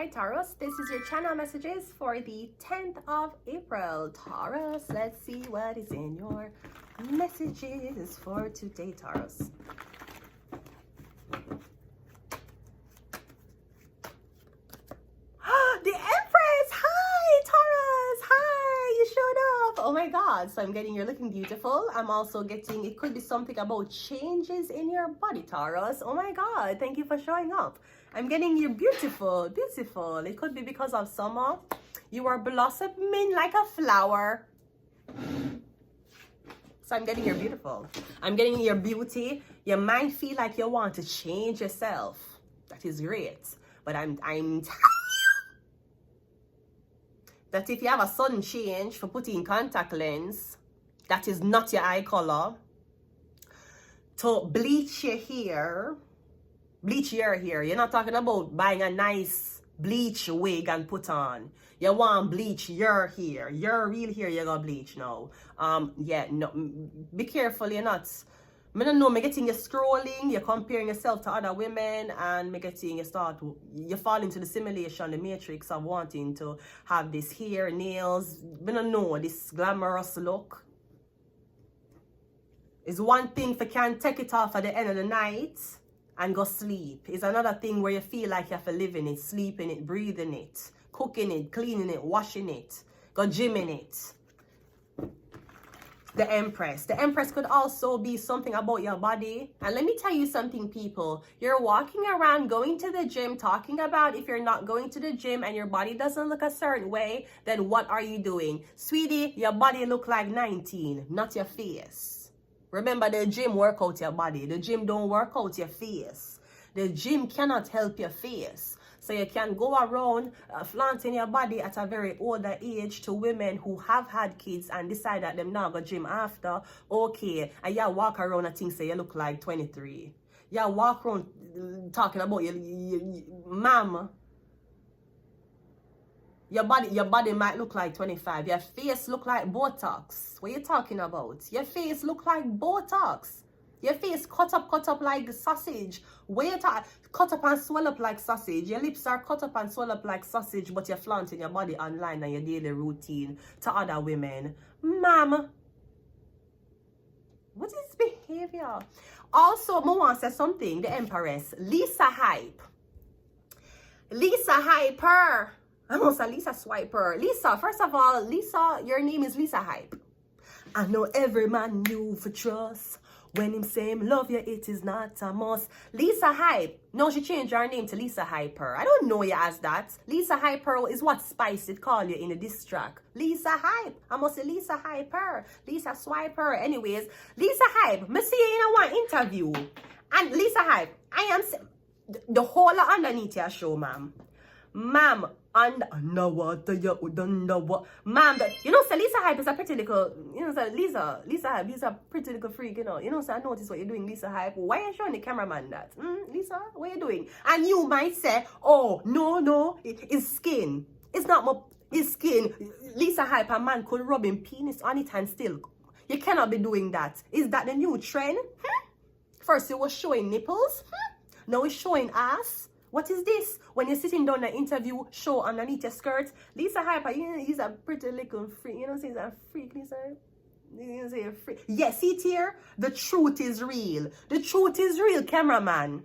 Hi Taurus, this is your channel messages for the 10th of April. Taurus, let's see what is in your messages for today, Taurus. The Empress! Hi Taurus! Hi! You showed up! Oh my god, so I'm getting you're looking beautiful. I'm also getting, it could be something about changes in your body, Taurus. Oh my god, thank you for showing up. I'm getting you beautiful, beautiful. It could be because of summer. You are blossoming like a flower. So I'm getting your beautiful. I'm getting your beauty. Your mind feel like you want to change yourself. That is great. But I'm telling you that if you have a sudden change for putting contact lens, that is not your eye color, to bleach your hair, bleach your hair. You're not talking about buying a nice bleach wig and put on. You want bleach your hair. Your real hair you're gonna bleach now. Yeah, no, be careful. You're not, I don't know, me getting you scrolling, you're comparing yourself to other women, and me getting you fall into the simulation, the matrix of wanting to have this hair, nails, I don't know, this glamorous look. It's one thing if you can't take it off at the end of the night and go sleep. It's another thing where you feel like you have to live in it, sleep in it, breathe in it, cooking it, cleaning it, washing it, go gym in it. The Empress. The Empress could also be something about your body. And let me tell you something, people. You're walking around going to the gym, talking about if you're not going to the gym and your body doesn't look a certain way, then what are you doing? Sweetie, your body look like 19, not your face. Remember, the gym work out your body. The gym don't work out your face. The gym cannot help your face. So you can go around flaunting your body at a very older age to women who have had kids and decide that them now go gym after. Okay, and you walk around and think say you look like 23. You walk around talking about mom. Your body might look like 25. Your face look like Botox. What are you talking about? Your face look like Botox. Your face cut up like sausage. Where you cut up and swell up like sausage. Your lips are cut up and swell up like sausage, but you're flaunting your body online and your daily routine to other women. Ma'am, what is behavior? Also, I want to say something. The Empress, Lisa Hype. Lisa Hyper. I must say Lisa Swiper. Lisa, first of all, Lisa, your name is Lisa Hype. I know every man knew for trust. When him say him love you, it is not a must. Lisa Hype. No, she changed her name to Lisa Hyper. I don't know you as that. Lisa Hyper is what Spice did call you in the diss track. Lisa Hype. I must say Lisa Hyper. Lisa Swiper. Anyways, Lisa Hype. Me see you in one interview. And Lisa Hype, I am the whole underneath your show, ma'am. Ma'am, and no what you don't know what, ma'am. You know, so Lisa Hype is a pretty little. You know, so Lisa Hype is a pretty little freak. You know, so I notice what you're doing, Lisa Hype. Why are you showing the cameraman that? Lisa, what are you doing? And you might say, oh no, it's skin. It's not my, it's skin. Lisa Hype, a man could rub him penis on it and still. You cannot be doing that. Is that the new trend? First it was showing nipples. Now it's showing ass. What is this? When you're sitting down an interview, show underneath your skirt. Lisa Hyper, you know, he's a pretty little freak. You know, he's a freak, Lisa. You say a freak. Yes, see here? The truth is real. The truth is real, cameraman.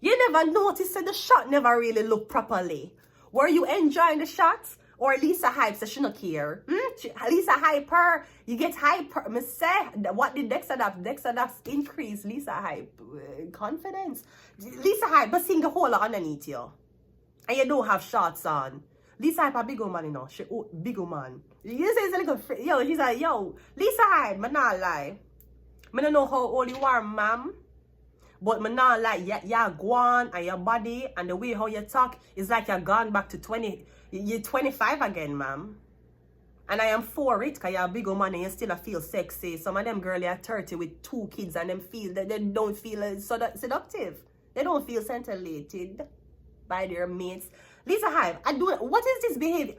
You never noticed that the shot never really looked properly. Were you enjoying the shots? Or Lisa Hype says she not care. Lisa Hyper, you get hyper. Me say, what did Dexter increase Lisa Hype confidence? Lisa Hype, but sing the whole lot underneath you. And you don't have shorts on. Lisa Hype a big old man, you know. She big old man. You say it's a little, yo, she's like, yo, Lisa Hype, me not lie. Me don't know how old you are, ma'am. But me not lie, you're gone and your body and the way how you talk is like you're gone back to 20. You're 25 again, ma'am. And I am for it, because you're a big old man and you still feel sexy. Some of them girls are 30 with 2 kids and them feel that they don't feel seductive. They don't feel scintillated by their mates. Lisa Hype, what is this behavior?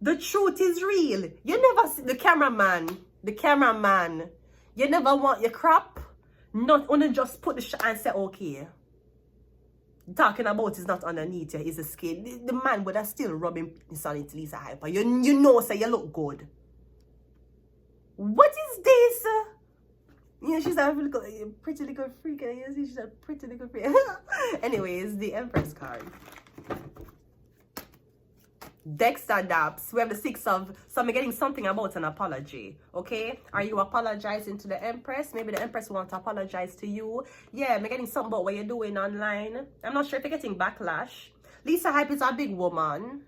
The truth is real. You never see the cameraman. You never want your crop. Not only just put the shot and say, okay. talking about is not underneath you, is the skin. The man would have still rubbing this on it, Lisa Hyper. You know, say you look good. What is this? Yeah, she's a pretty little freak. She's a pretty little freak. Anyways, the Empress card. Dexter Daps. We have the 6 of... So I'm getting something about an apology. Okay? Are you apologizing to the Empress? Maybe the Empress wants to apologize to you. Yeah, I'm getting something about what you're doing online. I'm not sure if you're getting backlash. Lisa Hype is a big woman.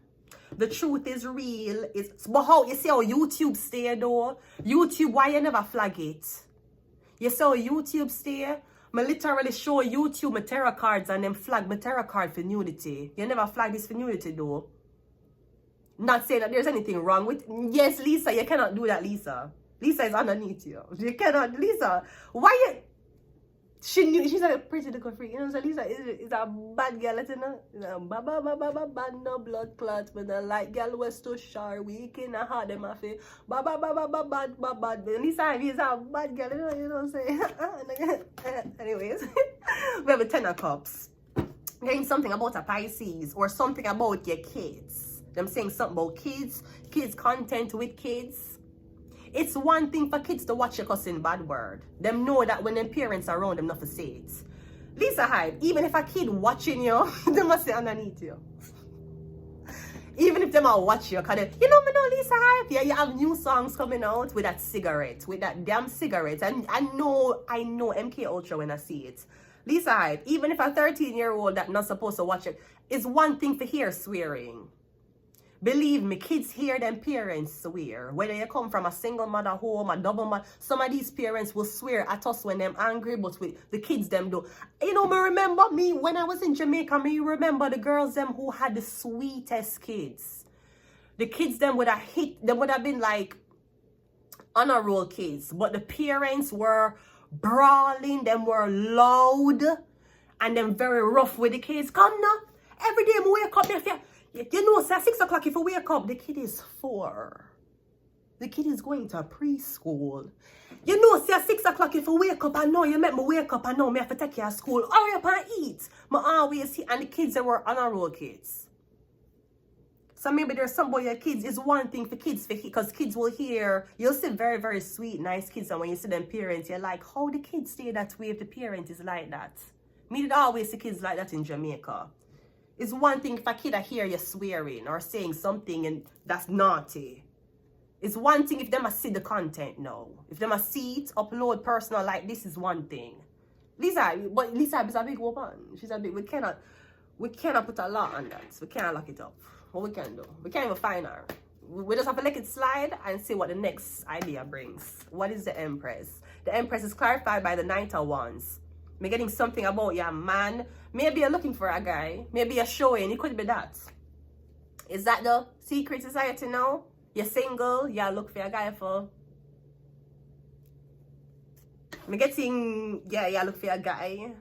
The truth is real. But how you see how YouTube stay though? YouTube, why you never flag it? You see how YouTube stay? I literally show YouTube my tarot cards and then flag my tarot card for nudity. You never flag this for nudity though. Not saying that there's anything wrong with... Yes, Lisa, you cannot do that, Lisa. Lisa is underneath you. You cannot... Lisa, why you... She's a pretty little freak. You know, so Lisa is a bad girl, you know. Bad no blood clot. But the light girl was too sharp. Weak in the heart, them have it. Bad. Lisa is a bad girl, you know what I'm saying? Anyways, we have a 10 of Cups. Getting something about a Pisces or something about your kids. I'm saying something about kids content with kids. It's one thing for kids to watch your cussing bad word. Them know that when their parents are around, them not to say it. Lisa Hype, even if a kid watching you, they must say underneath you. Even if them are watch you, cause you know me know Lisa Hype. Yeah, you have new songs coming out with that cigarette, with that damn cigarette. And I know MK Ultra when I see it. Lisa Hype, even if a 13-year-old that not supposed to watch it, it's one thing to hear swearing. Believe me, kids hear them parents swear. Whether you come from a single mother home, a double mother, some of these parents will swear at us when they're angry, but with the kids them do. You know, me remember me when I was in Jamaica, me remember the girls them who had the sweetest kids. The kids them would have been like honor roll kids, but the parents were brawling, them were loud, and them very rough with the kids. Come now, every day I wake up, you know, say 6 o'clock if you wake up, the kid is 4. The kid is going to preschool. You know, say 6 o'clock if you wake up, I know you make me wake up, I know me have to take you to school. Hurry up and eat. I always see, and the kids that were honor roll kids. So maybe there's some boy your kids is one thing for kids, because kids will hear, you'll see very, very sweet, nice kids, and when you see them parents, you're like, how the kids stay that way if the parent is like that? Me did always see kids like that in Jamaica. It's one thing if a kid I hear you swearing or saying something and that's naughty. It's one thing if them a see the content now. If them a see it, upload personal like this is one thing. Lisa is a big woman. She's a big, we cannot put a lot on that. We can't lock it up. What we can do? We can't even find her. We just have to let it slide and see what the next idea brings. What is the Empress? The Empress is clarified by the Knight of Wands. We're getting something about your man. Maybe you're looking for a guy. Maybe you're showing. It could be that. Is that the secret society now? You're single. You look for a guy for. I'm getting, yeah, you look for a guy.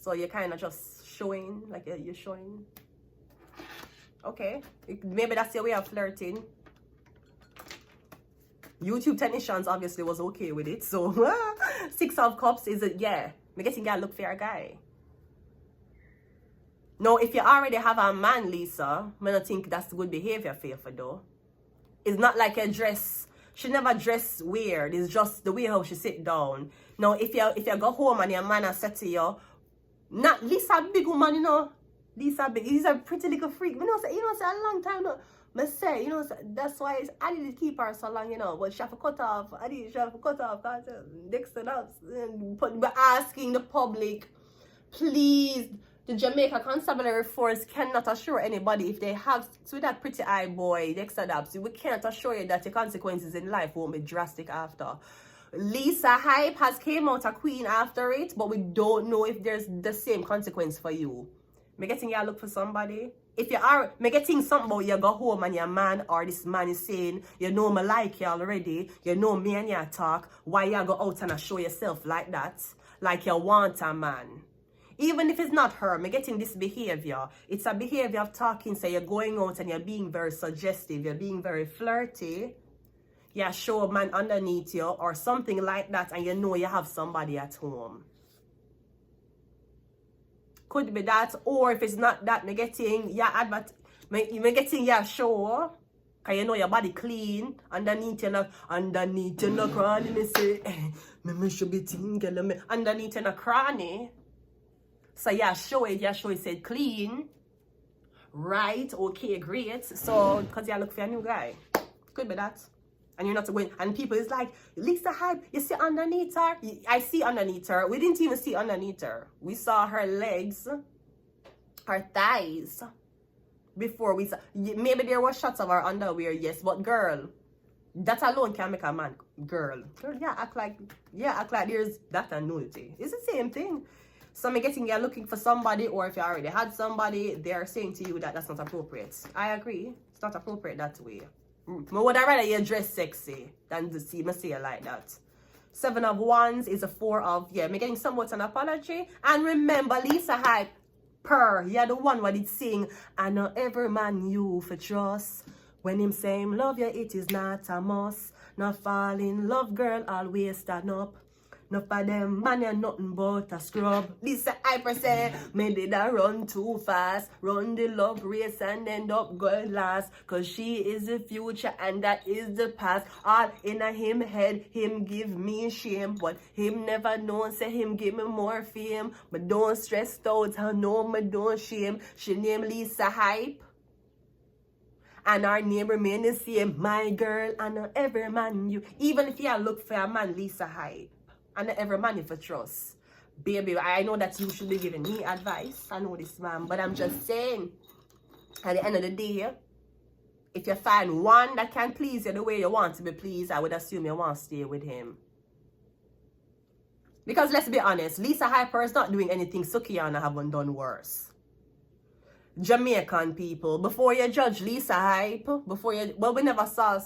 So you're kind of just showing, like you're showing. Okay. Maybe that's your way of flirting. YouTube technicians obviously was okay with it. So 6 of Cups is a, yeah. I'm getting you look for a guy. Now, if you already have a man, Lisa, I don't think that's good behavior for you, though. It's not like a dress. She never dress weird. It's just the way how she sit down. Now, if you go home and your man has said to you, not Lisa big woman, you know. Lisa big. He's a pretty little freak. You know, say a long time now. I say, you know, that's why I didn't keep her so long, you know. But she have to cut off. She have to cut off. Dexter up. But asking the public, please. The Jamaica Constabulary Force cannot assure anybody if they have, so with that pretty eye boy, Dexter Dabbs, we can't assure you that your consequences in life won't be drastic after. Lisa Hype has came out a queen after it, but we don't know if there's the same consequence for you. Me getting you look for somebody. If you are, me getting something about you go home and your man or this man is saying, you know me like you already, you know me and you talk, why you go out and show yourself like that? Like you want a man. Even if it's not her, I'm getting this behavior. It's a behavior of talking, so you're going out and you're being very suggestive, you're being very flirty. You show a man underneath you or something like that, and you know you have somebody at home. Could be that, or if it's not that, me getting me getting your show. Cause you know your body clean. Underneath you no cranny. Me say, me should be thinking me underneath you no cranny. So yeah, show it said clean. Right, okay, great. So because you look for a new guy. Could be that. And you're not going, and people is like, Lisa Hype, you see underneath her? I see underneath her. We didn't even see underneath her. We saw her legs, her thighs, before we saw. Maybe there were shots of her underwear, yes, but girl, that alone can make a man. Girl, act like there's that and nudity. It's the same thing. So I'm getting you're looking for somebody, or if you already had somebody, they're saying to you that that's not appropriate. I agree. It's not appropriate that way. But would I rather you dress sexy than to see me say it like that? 7 of Wands is a 4 of, me getting somewhat an apology. And remember, Lisa Hype, you're the one what it sing, I know every man you for trust. When him say him love you, it is not a must. Not fall in love, girl, always stand up. No for them man, you're nothing but a scrub. Lisa Hyper say, me did I run too fast. Run the love race and end up going last. Cause she is the future and that is the past. All in a him head, him give me shame. But him never know, say him give me more fame. But don't stress out, I know me don't shame. She named Lisa Hype. And our name remain the same. My girl, I know every man you. Even if you look for a man, Lisa Hype. And every man if you trust. Baby, I know that you should be giving me advice. I know this, man. But I'm just saying, at the end of the day, if you find one that can please you the way you want to be pleased, I would assume you want to stay with him. Because let's be honest, Lisa Hyper is not doing anything Sukiyana haven't done worse. Jamaican people, before you judge Lisa Hype, we never saw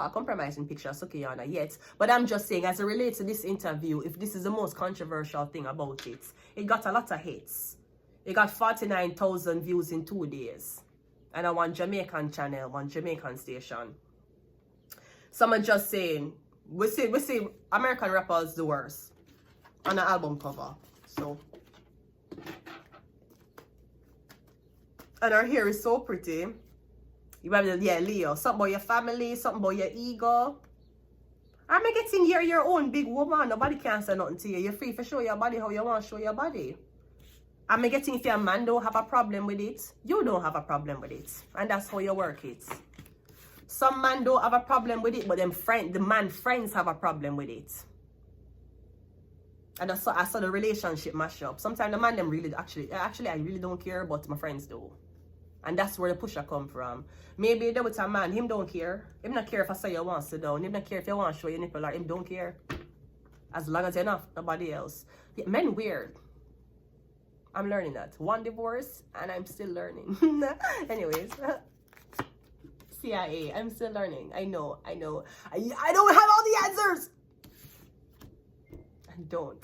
a compromising picture of Sukiyana yet, but I'm just saying, as it relates to this interview, if this is the most controversial thing about it, it got a lot of hits. It got 49,000 views in 2 days, and on one Jamaican channel, one Jamaican station. Someone just saying, we see American rappers the worst on the album cover, so. And her hair is so pretty. You have Leo. Something about your family, something about your ego. I'm getting you're your own big woman. Nobody can say nothing to you. You're free to show your body how you want to show your body. I'm getting if your man don't have a problem with it, you don't have a problem with it. And that's how you work it. Some man don't have a problem with it, but the man friends have a problem with it. And I saw the relationship mash up. Sometimes the man them really actually I really don't care, but my friends do. And that's where the pusher come from. Maybe there was a man, him don't care. Him not care if I say you want to sit down. Him not care if you want to show your nipple, or him don't care. As long as you're enough, nobody else. Yeah, men weird. I'm learning that. 1 divorce, and I'm still learning. Anyways. CIA, I'm still learning. I know. I don't have all the answers. I don't.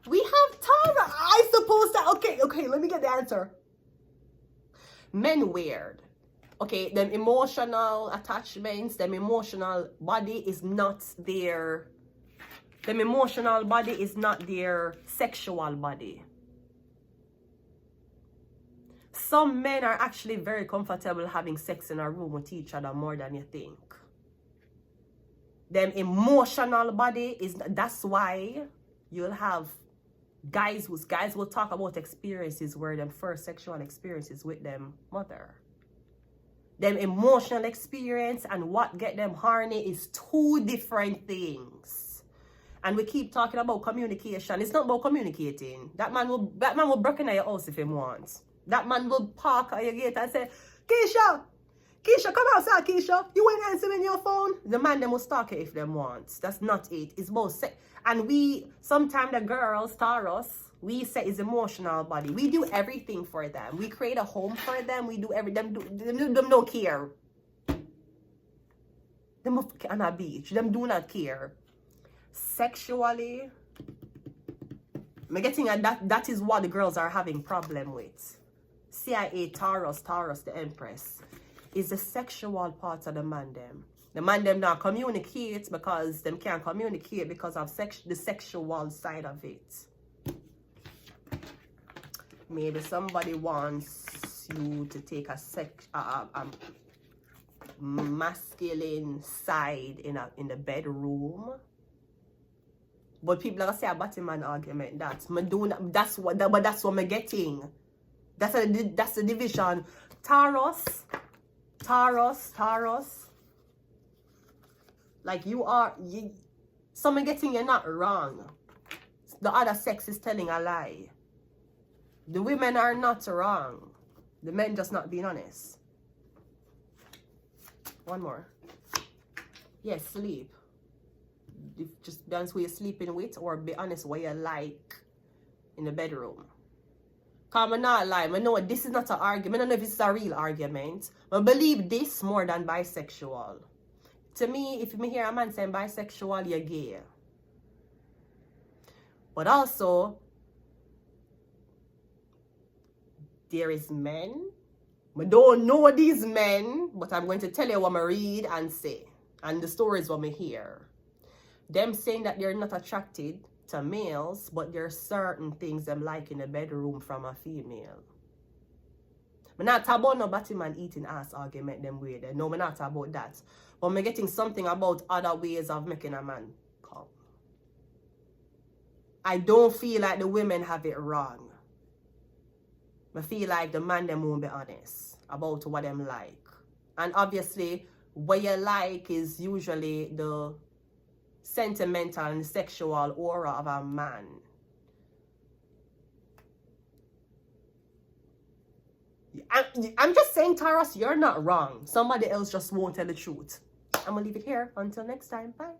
We have Taurus. I suppose that. Okay, let me get the answer. Men weird. Okay, them emotional attachments, them emotional body is not their. Them emotional body is not their sexual body. Some men are actually very comfortable having sex in a room with each other more than you think. Them emotional body is. That's why you'll have guys will talk about experiences where them first sexual experiences with them mother. Them emotional experience and what get them horny is 2 different things. And we keep talking about communication. It's not about communicating. That man will break into your house if he wants. That man will park at your gate and say, Keisha, come outside, Keisha. You ain't answering your phone. The man them will stalk you if them wants. That's not it. It's about sex. And sometimes the girls, Taurus, we say is emotional body. We do everything for them. We create a home for them. We do everything. Them don't care. Them on a beach. Them do not care. Sexually, I'm getting at that is what the girls are having problem with. CIA, Taurus, the Empress, is the sexual part of the man them. The man them not communicate because them can't communicate because of the sexual side of it. Maybe somebody wants you to take a masculine side in the bedroom. But people are gonna say a Batman argument. That's what I'm getting. That's the division. Taurus. Like someone getting you're not wrong. The other sex is telling a lie. The women are not wrong. The men just not being honest. One more. Yes, sleep. Just be honest who you're sleeping with, or be honest what you like in the bedroom. Cause I'm not lying. I know this is not an argument. I don't know if this is a real argument. I believe this more than bisexual. To me, if you hear a man saying bisexual, you're gay. But also, there is men. I don't know these men, but I'm going to tell you what I read and say. And the stories what I hear. Them saying that they're not attracted to males, but there are certain things them like in the bedroom from a female. I'm not talking about no Batman eating ass argument them way there. No, I'm not talking about that. But I'm getting something about other ways of making a man come. I don't feel like the women have it wrong. I feel like the man them won't be honest about what them like. And obviously, what you like is usually the sentimental and sexual aura of a man. I'm just saying, Taurus, you're not wrong. Somebody else just won't tell the truth. I'm gonna leave it here. Until next time. Bye.